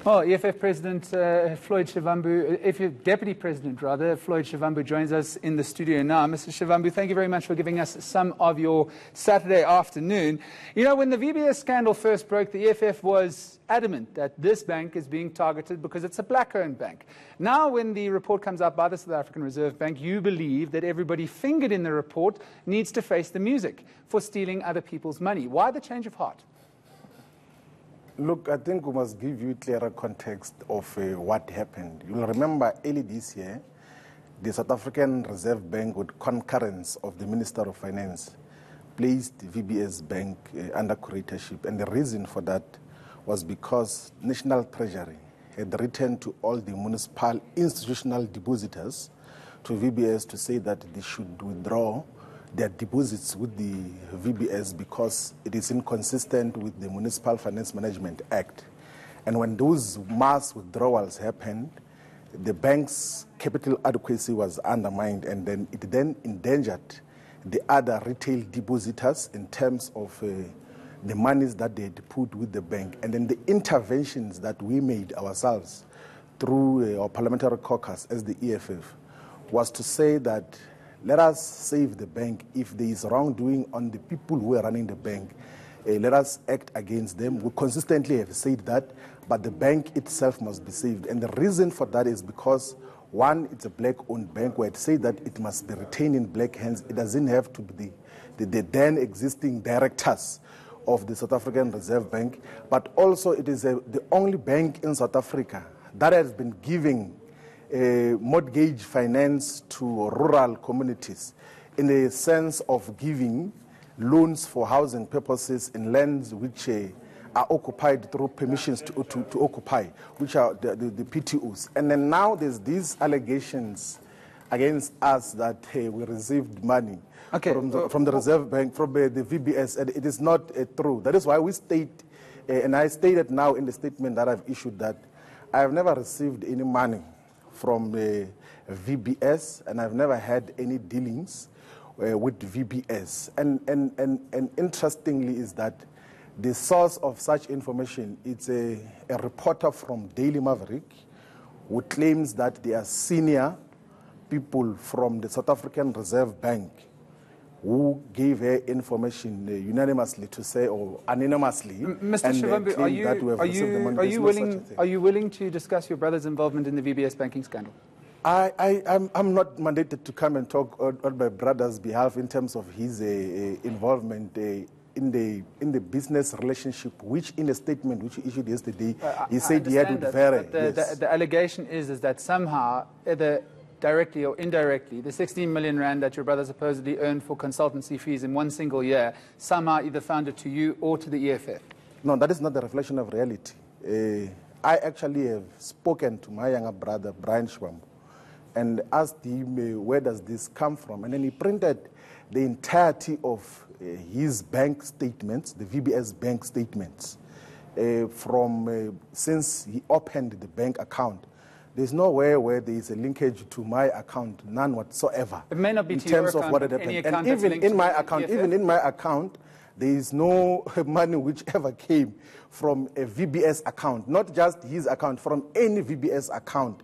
Well, EFF President Floyd Shivambu, EFF Deputy President rather, Floyd Shivambu joins us in the studio now. Mr. Shivambu, thank you very much for giving us some of your Saturday afternoon. You know, when the VBS scandal first broke, the EFF was adamant that this bank is being targeted because it's a black-owned bank. Now, when the report comes out by the South African Reserve Bank, you believe that everybody fingered in the report needs to face the music for stealing other people's money. Why the change of heart? Look, I think we must give you clearer context of what happened. You'll remember early this year, the South African Reserve Bank, with concurrence of the Minister of Finance, placed VBS Bank under curatorship. And the reason for that was because National Treasury had written to all the municipal institutional depositors to VBS to say that they should withdraw their deposits with the VBS because it is inconsistent with the Municipal Finance Management Act. And when those mass withdrawals happened, the bank's capital adequacy was undermined, and then it then endangered the other retail depositors in terms of the monies that they had put with the bank. And then the interventions that we made ourselves through our parliamentary caucus as the EFF was to say that let us save the bank. If there is wrongdoing on the people who are running the bank, let us act against them. We consistently have said that, but the bank itself must be saved. And the reason for that is because, one, it's a black-owned bank where it says that it must be retained in black hands. It doesn't have to be the then existing directors of the South African Reserve Bank, but also it is the only bank in South Africa that has been giving mortgage finance to rural communities in the sense of giving loans for housing purposes in lands which are occupied through permissions to occupy, which are the PTOs. And then now there's these allegations against us that we received money from the Reserve Bank, from the VBS, and it is not true. That is why we state, and I stated now in the statement that I've issued, that I have never received any money from VBS, and I've never had any dealings with VBS. And interestingly is that the source of such information, it's a reporter from Daily Maverick who claims that they are senior people from the South African Reserve Bank who gave her information unanimously to say, or anonymously. Mr. Shivambu, are you willing to discuss your brother's involvement in the VBS banking scandal? I'm not mandated to come and talk on my brother's behalf in terms of his involvement in the business relationship, which in a statement which he issued yesterday, he said he had with Vera. The allegation is that somehow, either directly or indirectly, the 16 million rand that your brother supposedly earned for consultancy fees in one single year somehow either found it to you or to the EFF. No, that is not the reflection of reality. I actually have spoken to my younger brother, Brian Shivambu, and asked him where does this come from. And then he printed the entirety of his bank statements, the VBS bank statements, from since he opened the bank account. There's nowhere where there is a linkage to my account, none whatsoever. It may not be in to terms your of account, what had happened. And even in my account, there is no money which ever came from a VBS account, not just his account, from any VBS account.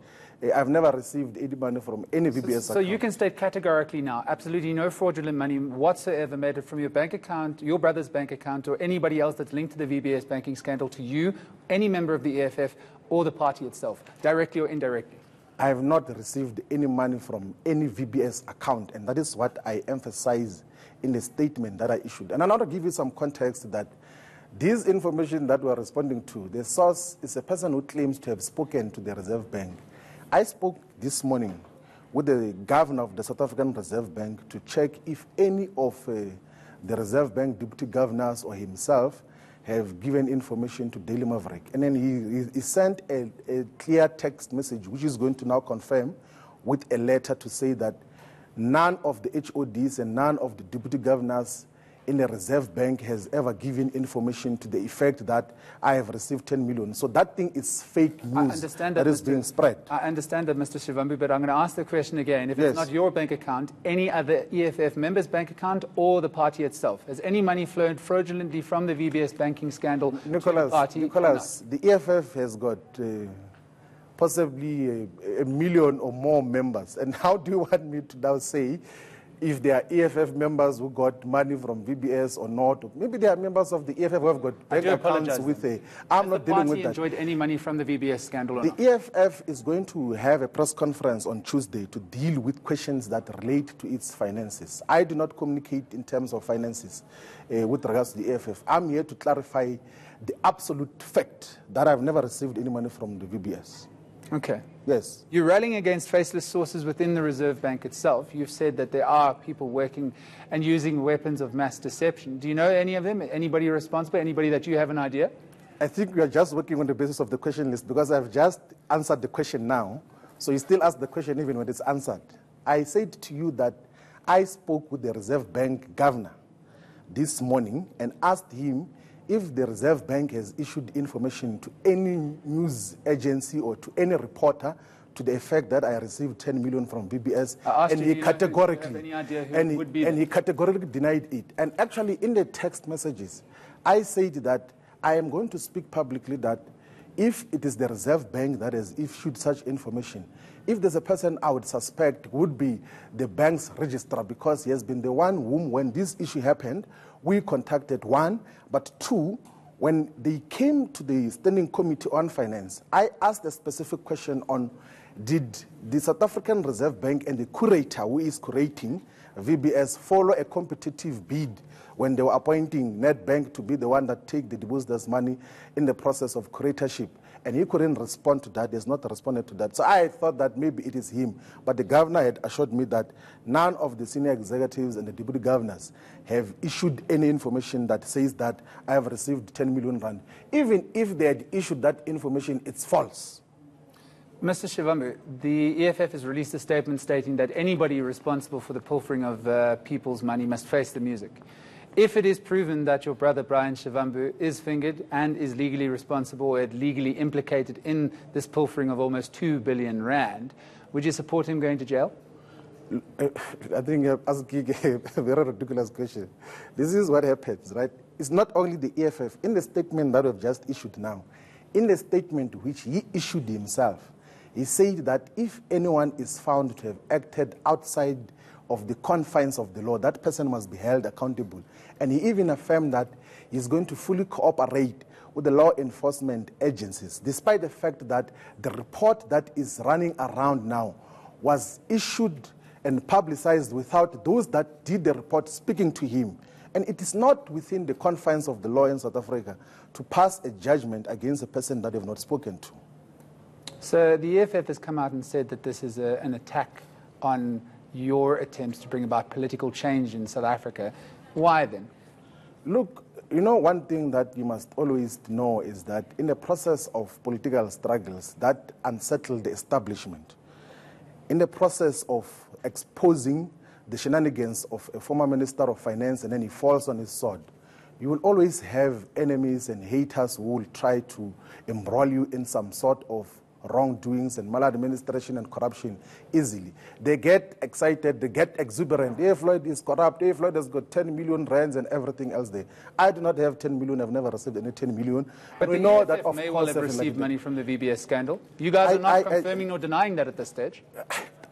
I've never received any money from any VBS account. So you can state categorically now, absolutely no fraudulent money whatsoever made from your bank account, your brother's bank account, or anybody else that's linked to the VBS banking scandal to you, any member of the EFF, or the party itself, directly or indirectly? I have not received any money from any VBS account, and that is what I emphasize in the statement that I issued. And I want to give you some context that this information that we are responding to, the source is a person who claims to have spoken to the Reserve Bank. I spoke this morning with the governor of the South African Reserve Bank to check if any of the Reserve Bank deputy governors or himself have given information to Daily Maverick. And then he sent a clear text message, which is going to now confirm with a letter to say that none of the HODs and none of the deputy governors in the Reserve Bank has ever given information to the effect that I have received 10 million. So that thing is fake news that is being spread. I understand that, Mr. Shivambu, but I'm going to ask the question again. If Yes. it's not your bank account, any other EFF member's bank account or the party itself, has any money flowed fraudulently from the VBS banking scandal to the party? Nicholas, the EFF has got possibly a million or more members. And how do you want me to now say if there are EFF members who got money from VBS or not? Maybe they are members of the EFF who have got bank accounts with a... I'm not dealing with that. Has the party enjoyed any money from the VBS scandal or not? The EFF is going to have a press conference on Tuesday to deal with questions that relate to its finances. I do not communicate in terms of finances with regards to the EFF. I'm here to clarify the absolute fact that I've never received any money from the VBS. Okay. Yes. You're rallying against faceless sources within the Reserve Bank itself. You've said that there are people working and using weapons of mass deception. Do you know any of them? Anybody responsible? Anybody that you have an idea? I think we are just working on the basis of the question list because I've just answered the question now. So you still ask the question even when it's answered. I said to you that I spoke with the Reserve Bank governor this morning and asked him if the Reserve Bank has issued information to any news agency or to any reporter to the effect that I received 10 million from VBS, and he categorically denied it. And actually, in the text messages, I said that I am going to speak publicly that if it is the Reserve Bank that has issued such information, if there's a person I would suspect would be the bank's registrar, because he has been the one whom, when this issue happened, we contacted, one, but two, when they came to the Standing Committee on Finance, I asked a specific question on did the South African Reserve Bank and the curator who is curating VBS follow a competitive bid when they were appointing Nedbank to be the one that take the depositors' money in the process of curatorship. And he couldn't respond to that. He has not responded to that. So I thought that maybe it is him. But the governor had assured me that none of the senior executives and the deputy governors have issued any information that says that I have received 10 million rand. Even if they had issued that information, it's false. Mr. Shivambu, the EFF has released a statement stating that anybody responsible for the pilfering of people's money must face the music. If it is proven that your brother Brian Shivambu is fingered and is legally responsible or legally implicated in this pilfering of almost 2 billion rand, would you support him going to jail? I think you're asking a very ridiculous question. This is what happens, right? It's not only the EFF. In the statement that we've just issued now, in the statement which he issued himself, he said that if anyone is found to have acted outside of the confines of the law, that person must be held accountable. And he even affirmed that he's going to fully cooperate with the law enforcement agencies, despite the fact that the report that is running around now was issued and publicized without those that did the report speaking to him. And it is not within the confines of the law in South Africa to pass a judgment against a person that they have not spoken to. So the EFF has come out and said that this is an attack on your attempts to bring about political change in South Africa. Why then? Look, you know, one thing that you must always know is that in the process of political struggles that unsettle the establishment, in the process of exposing the shenanigans of a former Minister of Finance and then he falls on his sword, you will always have enemies and haters who will try to embroil you in some sort of wrongdoings and maladministration and corruption easily. They get excited, they get exuberant. Hey, Floyd is corrupt. Hey, Floyd has got 10 million rands and everything else there. I do not have 10 million. I've never received any 10 million. But we know that may well have received money from the VBS scandal. You guys are not confirming nor denying that at this stage.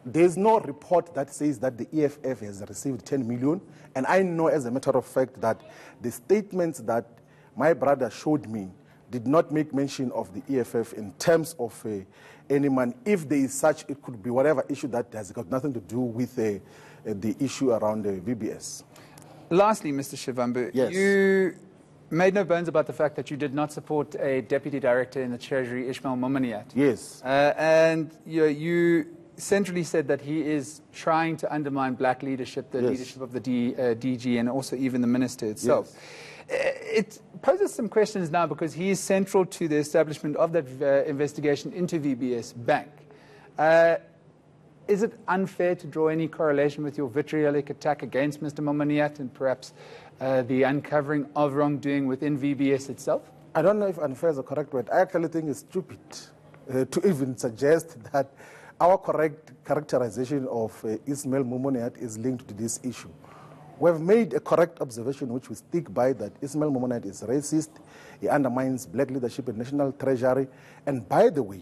There's no report that says that the EFF has received 10 million. And I know as a matter of fact that the statements that my brother showed me did not make mention of the EFF in terms of any man. If there is such, it could be whatever issue that has got nothing to do with the issue around the VBS. Lastly, Mr. Shivambu, yes. You made no bones about the fact that you did not support a deputy director in the Treasury, Ishmael Momaniat. Yes. And you centrally said that he is trying to undermine black leadership, the leadership of the DG and also even the minister itself. Yes. It poses some questions now because he is central to the establishment of that investigation into VBS Bank. Is it unfair to draw any correlation with your vitriolic attack against Mr. Momaniat and perhaps the uncovering of wrongdoing within VBS itself? I don't know if unfair is the correct word. I actually think it's stupid to even suggest that our correct characterization of Ismail Mumoniyat is linked to this issue. We have made a correct observation which we stick by, that Ismail Mumoniyat is racist, he undermines black leadership in National Treasury, and by the way,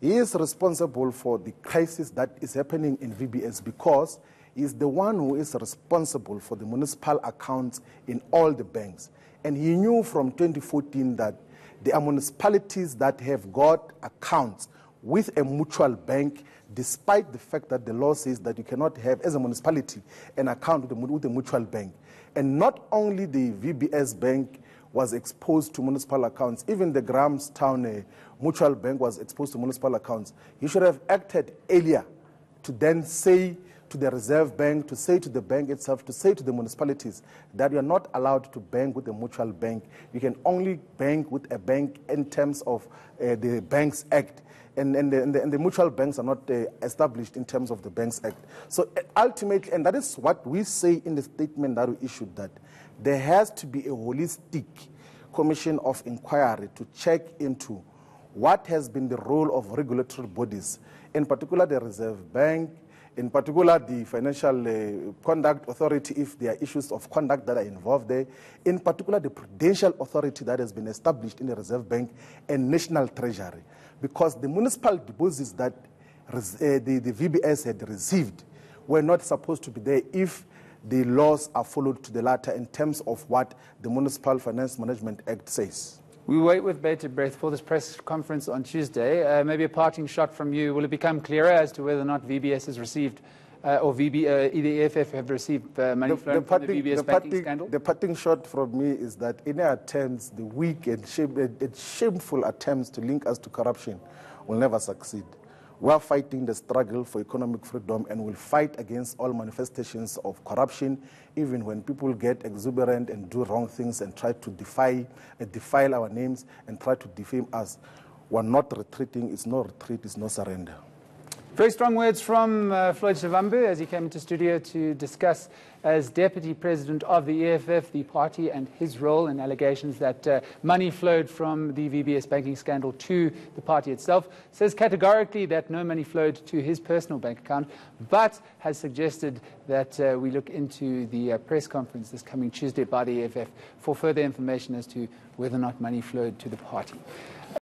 he is responsible for the crisis that is happening in VBS because he is the one who is responsible for the municipal accounts in all the banks. And he knew from 2014 that there are municipalities that have got accounts with a mutual bank, despite the fact that the law says that you cannot have, as a municipality, an account with a mutual bank. And not only the VBS Bank was exposed to municipal accounts, even the Grahamstown Mutual Bank was exposed to municipal accounts. He should have acted earlier to then say to the Reserve Bank, to say to the bank itself, to say to the municipalities that you are not allowed to bank with a mutual bank. You can only bank with a bank in terms of the Banks Act. And the mutual banks are not established in terms of the Banks Act. So ultimately, and that is what we say in the statement that we issued, that there has to be a holistic commission of inquiry to check into what has been the role of regulatory bodies, in particular the Reserve Bank, in particular the Financial Conduct Authority, if there are issues of conduct that are involved there, in particular the Prudential Authority that has been established in the Reserve Bank and National Treasury. Because the municipal deposits that the VBS had received were not supposed to be there if the laws are followed to the latter in terms of what the Municipal Finance Management Act says. We wait with bated breath for this press conference on Tuesday. Maybe a parting shot from you. Will it become clearer as to whether or not VBS has received, or either EFF have received money flowing from the VBS banking scandal? The parting shot from me is that any attempts, the weak and shameful attempts to link us to corruption will never succeed. We are fighting the struggle for economic freedom and will fight against all manifestations of corruption, even when people get exuberant and do wrong things and try to defile our names and try to defame us. We're not retreating. It's no retreat. It's no surrender. Very strong words from Floyd Shivambu as he came into studio to discuss, as Deputy President of the EFF, the party and his role in allegations that money flowed from the VBS banking scandal to the party itself. Says categorically that no money flowed to his personal bank account, but has suggested that we look into the press conference this coming Tuesday by the EFF for further information as to whether or not money flowed to the party.